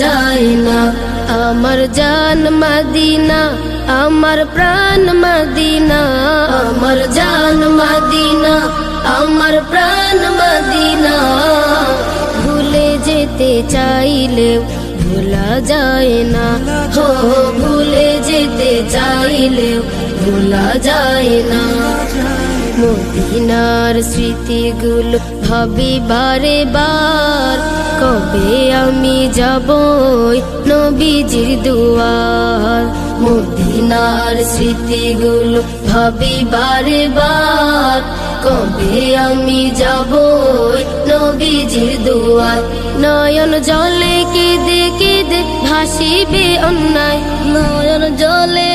যায় না। আমার জান মদিনা, আমার প্রাণ মদিনা, আমার জান মদিনা, আমার প্রাণ মদিনা। ভুলে যেতে চাইলেও ভোলা যায় না, হো ভুলে যেতে চাইলেও ভোলা যায় না। মদিনার স্মৃতিগুলো ভাবি বারে বার, কবে আমি যাব নবীজির দুয়ার। মদিনার স্মৃতিগুলো ভাবি বারে বার, কবে আমি যাব নবীজির দুয়ার। নয়ন জলে কেঁদে কেঁদে ভাসিবে অন্যায়, নয়ন জলে